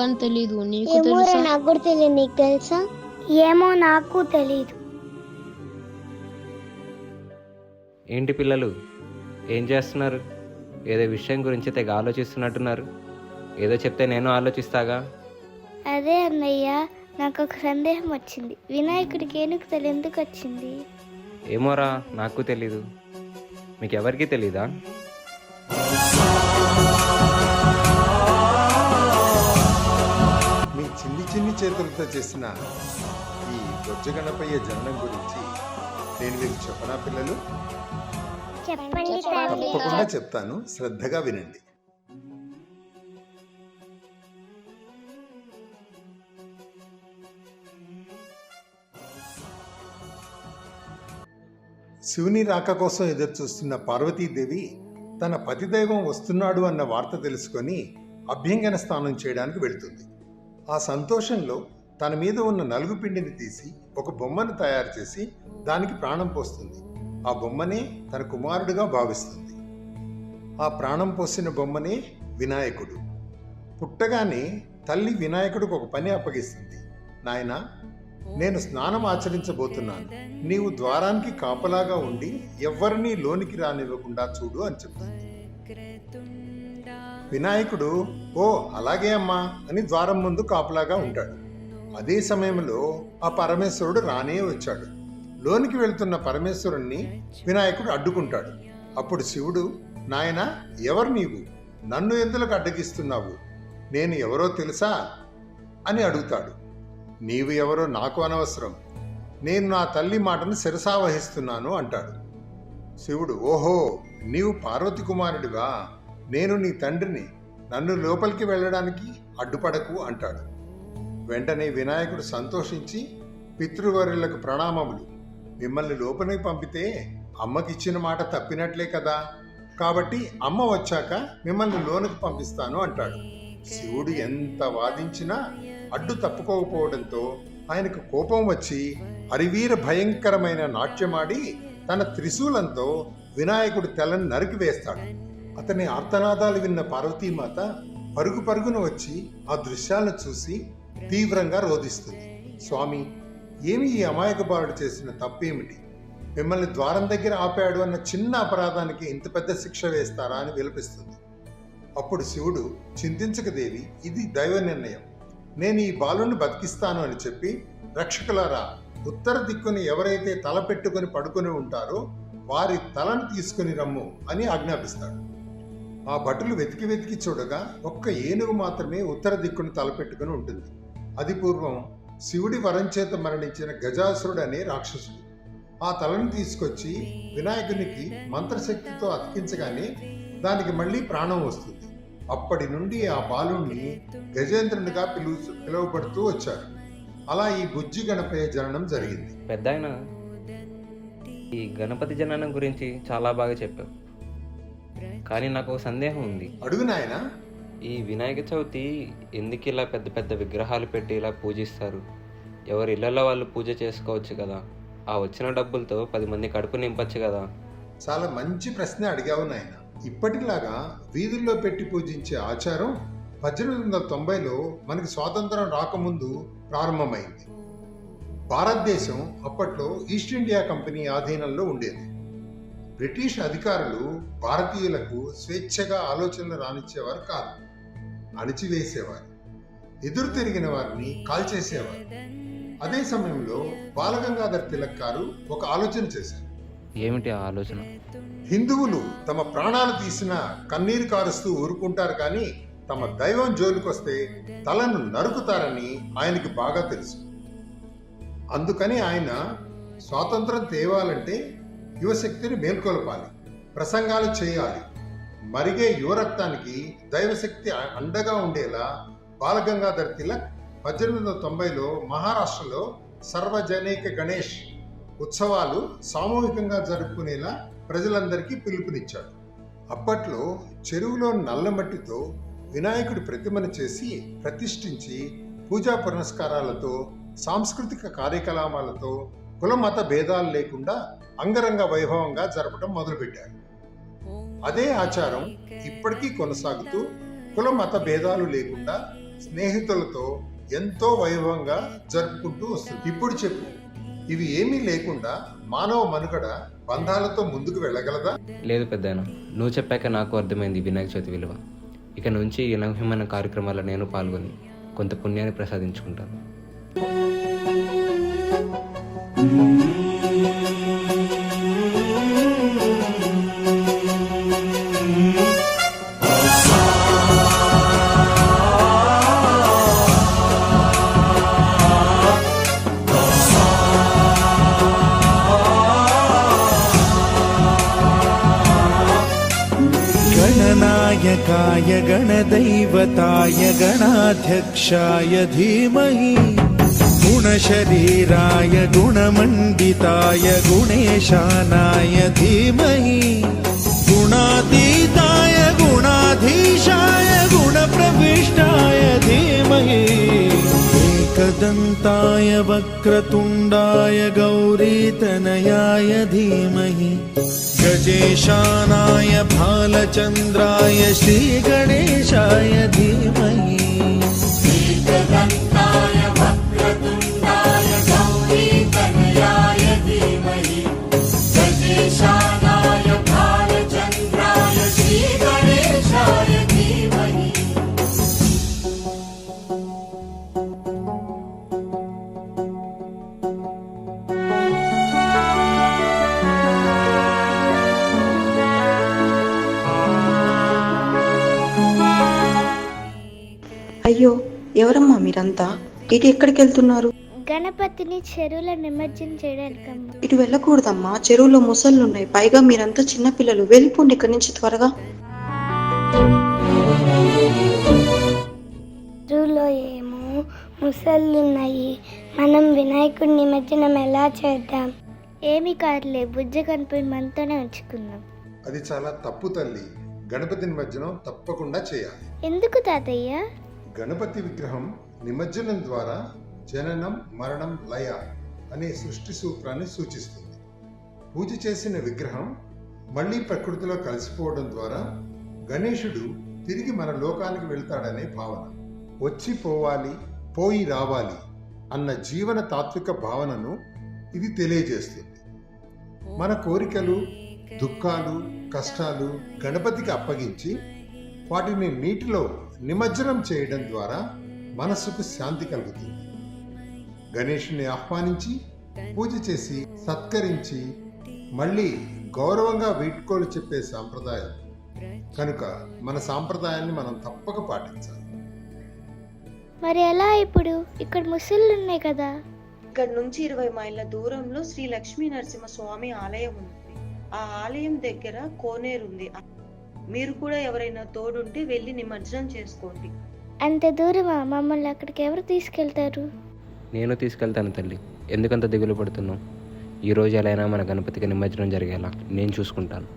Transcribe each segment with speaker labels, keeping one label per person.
Speaker 1: కానీ తెలీదు. నీకు
Speaker 2: ఏమో
Speaker 1: తెలుసా?
Speaker 2: నాకు కూడా తెలియదు. నీకు తెలుసా? ఏమో నాకు తెలీదు.
Speaker 3: ఏంటి పిల్లలు, ఏం చేస్తున్నారు? ఏదో విషయం గురించి తెగ ఆలోచిస్తున్నట్టున్నారు. ఏదో చెప్తే నేను ఆలోచిస్తాగా.
Speaker 2: అదే అన్నయ్య, నాకు ఒక సందేహం వచ్చింది. వినాయకుడికి ఏనుగు తల ఎందుకు వచ్చింది?
Speaker 3: ఏమోరా, నాకు తెలీదు. మీకెవరికి తెలీదా?
Speaker 4: మీ చిన్ని చిన్ని చేతులతో చేసిన ఈ బొజ్జ గణపయ్య జననం గురించి నేను మీకు చెప్పనా పిల్లలు?
Speaker 2: చెప్పండి
Speaker 4: తప్పకుండా చెప్తాను, శ్రద్ధగా వినండి. శివుని రాక కోసం ఎదురు చూస్తున్న పార్వతీదేవి తన పతిదైవం వస్తున్నాడు అన్న వార్త తెలుసుకొని అభ్యంగన స్నానం చేయడానికి వెళుతుంది. ఆ సంతోషంలో తన మీద ఉన్న నలుగు పిండిని తీసి ఒక బొమ్మను తయారు చేసి దానికి ప్రాణం పోస్తుంది. ఆ బొమ్మనే తన కుమారుడిగా భావిస్తుంది. ఆ ప్రాణం పోసిన బొమ్మనే వినాయకుడు. పుట్టగానే తల్లి వినాయకుడికి ఒక పని అప్పగిస్తుంది. నాయనా, నేను స్నానం ఆచరించబోతున్నాను, నీవు ద్వారానికి కాపలాగా ఉండి ఎవ్వరినీ లోనికి రానివ్వకుండా చూడు అని చెప్తుంది. వినాయకుడు ఓ అలాగే అమ్మా అని ద్వారం ముందు కాపలాగా ఉంటాడు. అదే సమయంలో ఆ పరమేశ్వరుడు రానే వచ్చాడు. లోనికి వెళ్తున్న పరమేశ్వరుణ్ణి వినాయకుడు అడ్డుకుంటాడు. అప్పుడు శివుడు, నాయనా, ఎవరు నీవు? నన్ను ఎందులకు అడ్డగిస్తున్నావు? నేను ఎవరో తెలుసా అని అడుగుతాడు. నీవు ఎవరో నాకు అనవసరం, నేను నా తల్లి మాటను శిరసావహిస్తున్నాను అంటాడు. శివుడు, ఓహో, నీవు పార్వతి కుమారుడివా? నేను నీ తండ్రిని, నన్ను లోపలికి వెళ్ళడానికి అడ్డుపడకు అంటాడు. వెంటనే వినాయకుడు సంతోషించి, పితృవర్యులకు ప్రణామములు, మిమ్మల్ని లోపలికి పంపితే అమ్మకిచ్చిన మాట తప్పినట్లే కదా, కాబట్టి అమ్మ వచ్చాక మిమ్మల్ని లోనికి పంపిస్తాను అంటాడు. శివుడు ఎంత వాదించినా అడ్డు తప్పుకోకపోవడంతో ఆయనకు కోపం వచ్చి హరివీర భయంకరమైన నాట్యమాడి తన త్రిశూలంతో వినాయకుడి తలని నరికి వేస్తాడు. అతని ఆర్తనాదాలు విన్న పార్వతీమాత పరుగు పరుగున వచ్చి ఆ దృశ్యాలను చూసి తీవ్రంగా రోధిస్తుంది. స్వామి, ఏమి ఈ అమాయక బాలుడు చేసిన తప్పేమిటి? మిమ్మల్ని ద్వారం దగ్గర ఆపాడు అన్న చిన్న అపరాధానికి ఇంత పెద్ద శిక్ష వేస్తారా అని విలపిస్తుంది. అప్పుడు శివుడు, చింతించక దేవి, ఇది దైవ నిర్ణయం, నేను ఈ బాలుని బతికిస్తాను అని చెప్పి, రక్షకులారా, ఉత్తర దిక్కుని ఎవరైతే తల పెట్టుకుని పడుకొని ఉంటారో వారి తలను తీసుకుని రమ్ము అని ఆజ్ఞాపిస్తాడు. ఆ భటులు వెతికి వెతికి చూడగా ఒక్క ఏనుగు మాత్రమే ఉత్తర దిక్కుని తలపెట్టుకుని ఉంటుంది. అది పూర్వం శివుడి వరం చేత మరణించిన గజాసురుడు అనే రాక్షసుడు. ఆ తలను తీసుకొచ్చి వినాయకునికి మంత్రశక్తితో అతికించగానే దానికి మళ్ళీ ప్రాణం వస్తుంది. అప్పటి నుండి ఆ బాలుణ్ణి గజేంద్రునిగా పిలువబడుతూ వచ్చారు. అలా ఈ బుజ్జి గణపయ్య జననం జరిగింది.
Speaker 3: పెద్దాయన, ఈ గణపతి జననం గురించి చాలా బాగా చెప్పావు, కానీ నాకు ఒక సందేహం ఉంది.
Speaker 4: అడుగు నాయనా.
Speaker 3: ఈ వినాయక చవితి ఎందుకు ఇలా పెద్ద పెద్ద విగ్రహాలు పెట్టి ఇలా పూజిస్తారు? ఎవరి ఇళ్లలో వాళ్ళు పూజ చేసుకోవచ్చు కదా, ఆ వచ్చిన డబ్బులతో 10 మంది కడుపు నింపచ్చు కదా.
Speaker 4: చాలా మంచి ప్రశ్న అడిగావు నాయన. ఇప్పటిలాగా వీధుల్లో పెట్టి పూజించే ఆచారం 1890లో మనకి స్వాతంత్రం రాకముందు ప్రారంభమైంది. భారతదేశం అప్పట్లో ఈస్ట్ ఇండియా కంపెనీ ఆధీనంలో ఉండేది. బ్రిటిష్ అధికారులు భారతీయులకు స్వేచ్ఛగా ఆలోచనలు రానిచ్చేవారు కాదు, అణిచివేసేవారు. ఎదురు తిరిగిన వారిని కాల్చేసేవారు. అదే సమయంలో బాలగంగాధర్ తిలక్ గారు ఒక ఆలోచన చేశారు.
Speaker 3: ఏమిటి ఆ ఆలోచన?
Speaker 4: హిందువులు తమ ప్రాణాలు తీసినా కన్నీరు కారుస్తూ ఊరుకుంటారు, కానీ తమ దైవం జోలికొస్తే తలను నరుకుతారని ఆయనకి బాగా తెలుసు. అందుకని ఆయన స్వాతంత్రం తేవాలంటే యువశక్తిని మేల్కొల్పాలి, ప్రసంగాలు చేయాలి, మరిగే యువరక్తానికి దైవశక్తి అండగా ఉండేలా బాలగంగాధర్ తిలక్ 1890లో మహారాష్ట్రలో సర్వజనైక గణేష్ ఉత్సవాలు సామూహికంగా జరుపుకునేలా ప్రజలందరికీ పిలుపునిచ్చాడు. అప్పట్లో చెరువులో నల్లమట్టితో వినాయకుడి ప్రతిమను చేసి ప్రతిష్ఠించి పూజా పునస్కారాలతో సాంస్కృతిక కార్యకలాపాలతో కుల మత భేదాలు లేకుండా అంగరంగ వైభవంగా జరపడం మొదలుపెట్టారు. అదే ఆచారం ఇప్పటికీ కొనసాగుతూ కుల మత భేదాలు లేకుండా స్నేహితులతో ఎంతో వైభవంగా జరుపుకుంటూ వస్తుంది. ఇప్పుడు చెప్పు, ఇవి ఏమీ లేకుండా మానవ మనుగడ బంధాలతో ముందుకు వెళ్ళగలదా?
Speaker 3: లేదు పెద్దాయన, నువ్వు చెప్పాక నాకు అర్థమైంది వినాయక చవితి విలువ. ఇక నుంచి ఈ నవ్యమైన కార్యక్రమాల్లో నేను పాల్గొని కొంత పుణ్యాన్ని ప్రసాదించుకుంటాను.
Speaker 1: गणनायकाय गणदैवताय गणाध्यक्षाय धीमहि गुणशरीराय गुणमण्डिताय गुणेशानाय धीमहि गुणातीताय गुणाधीशाय गुणप्रविष्टाय धीमहि एकदन्ताय वक्रतुण्डाय गौरीतनयाय धीमहि गजेशानाय भालचन्द्राय श्रीगणेशाय धीमहि एकदन्ताय वक्रतुण्डाय गौरीतनयाय धीमहि गजेशानाय भालचन्द्राय श्रीगणेशाय धीमहि.
Speaker 5: అయ్యో, ఎవరమ్మా మీరంతా? ఇటు ఎక్కడికి వెళ్తున్నారు?
Speaker 2: గణపతిని చెరువులో నిమజ్జనం చేయడానికమ్మా.
Speaker 5: ఇటు వెళ్ళకూడదమ్మా, చెరువులో ముసళ్ళున్నాయి. పైగా మీరంతా చిన్నపిల్లలు. వెళ్ళిపోండి ఇక్కడి నుంచి త్వరగా.
Speaker 2: చెరువులో ఏమో ముసళ్ళున్నాయి. మనం వినాయకుడి నిమజ్జనం ఎలా చేద్దాం? ఏమి కాదులే, బుజ్జ కనిపోయి మనతోనే ఉంచుకుందాం.
Speaker 4: అది చాలా తప్పు తల్లి. గణపతి నిమజ్జనం తప్పకుండా చేయాలి.
Speaker 2: ఎందుకు తాతయ్య?
Speaker 4: గణపతి విగ్రహం నిమజ్జనం ద్వారా జననం మరణం లయ అనే సృష్టి సూత్రాన్ని సూచిస్తుంది. పూజ చేసిన విగ్రహం మళ్ళీ ప్రకృతిలో కలిసిపోవడం ద్వారా గణేశుడు తిరిగి మన లోకానికి వెళ్తాడనే భావన. వచ్చి పోవాలి, పోయి రావాలి అన్న జీవన తాత్విక భావనను ఇది తెలియజేస్తుంది. మన కోరికలు, దుఃఖాలు, కష్టాలు గణపతికి అప్పగించి వాటిని నీటిలో నిమజ్జనం చేయడం ద్వారా మనస్సుకు శాంతి కలుగుతుంది. గణేశుని ఆహ్వానించి పూజ చేసి సత్కరించి మళ్ళీ గౌరవంగా వీడ్కోలు చెప్పే సాంప్రదాయం కనుక మన సాంప్రదాయాన్ని మనం తప్పక పాటించాలి.
Speaker 2: మరి ఎలా? ఇప్పుడు ఇక్కడ ముసళ్ళు ఉన్నాయి కదా.
Speaker 5: ఇక్కడ నుంచి 20 మైళ్ళ దూరంలో శ్రీ లక్ష్మీ నరసింహ స్వామి ఆలయం ఉంది. ఆ ఆలయం దగ్గర కోనేరు ఉంది. మీరు కూడా ఎవరైనా తోడుంటే వెళ్ళి నిమజ్జనం చేసుకోండి.
Speaker 2: అంత దూరమా? మమ్మల్ని అక్కడికి ఎవరు తీసుకెళ్తారు?
Speaker 3: నేను తీసుకెళ్తాను తల్లి, ఎందుకంత దిగులు పడుతున్నావు? ఈరోజు ఎలా అయినా మన గణపతికి నిమజ్జనం జరిగేలా నేను చూసుకుంటాను.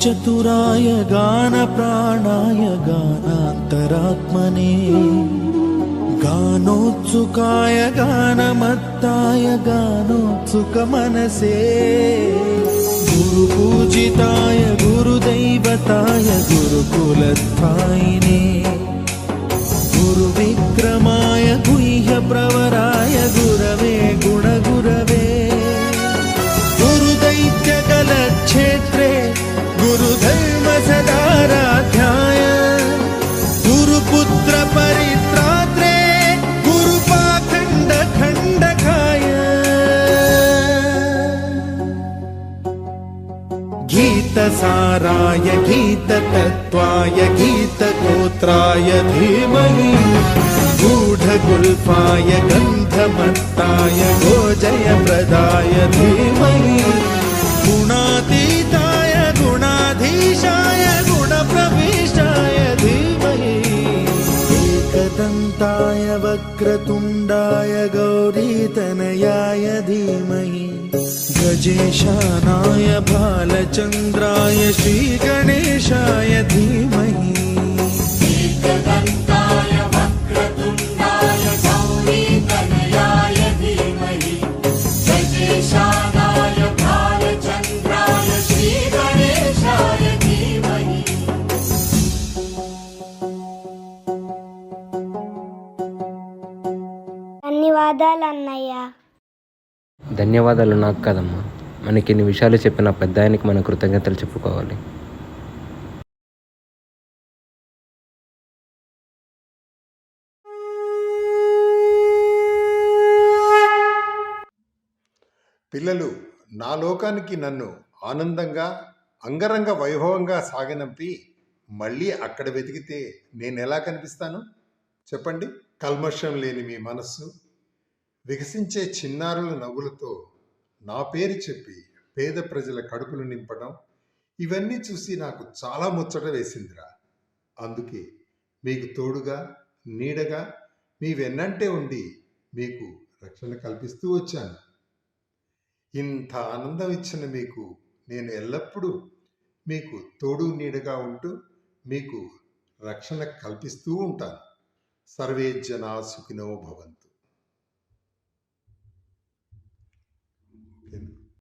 Speaker 1: चतुराय गान प्राणाय गानान्तरात्मने गानोत्सुकाय गानमत्ताय गानोत्सुकमनसे गुरुपूजिताय गुरुदैवताय गुरुकुलस्थायिने गुरुविक्रमाय गुह्यप्रवराय गुरवे गुणगुरवे गुरुदैत्यकलक्षेत्रे गुरुधर्म सदाराध्याय गुरुपुत्र परित्रात्रे गुरुपाखण्ड खण्डकाय गीतसाराय गीततत्त्वाय गीतगोत्राय धीमहि गूढगुल्फाय गन्धमत्ताय गोजयप्रदाय धीमहि गुणातीताय गुणाधीशाय गुणप्रविष्टाय वक्रतुण्डाय गौरीतनयाय धीमहि गजेशानाय भालचन्द्राय श्रीगणेशाय धीमहि
Speaker 2: ధన్యవాదాలు అన్నయ్య.
Speaker 3: ధన్యవాదాలు నాకు కదమ్మా, మనకి ఇన్ని విషయాలు చెప్పిన పెద్ద ఆయనకి మన కృతజ్ఞతలు చెప్పుకోవాలి.
Speaker 4: పిల్లలు నా లోకానికి నన్ను ఆనందంగా అంగరంగ వైభవంగా సాగనంపి మళ్ళీ అక్కడ వెతికితే నేను ఎలా కనిపిస్తాను చెప్పండి? కల్మషం లేని మీ మనస్సు, వికసించే చిన్నారుల నవ్వులతో నా పేరు చెప్పి పేద ప్రజల కడుపులు నింపడం, ఇవన్నీ చూసి నాకు చాలా ముచ్చట వేసిందిరా. అందుకే మీకు తోడుగా నీడగా మీ వెన్నంటే ఉండి మీకు రక్షణ కల్పిస్తూ వచ్చాను. ఇంత ఆనందం ఇచ్చిన మీకు నేను ఎల్లప్పుడూ మీకు తోడు నీడగా ఉంటూ మీకు రక్షణ కల్పిస్తూ ఉంటాను. సర్వే జనా సుఖినో భవంతు.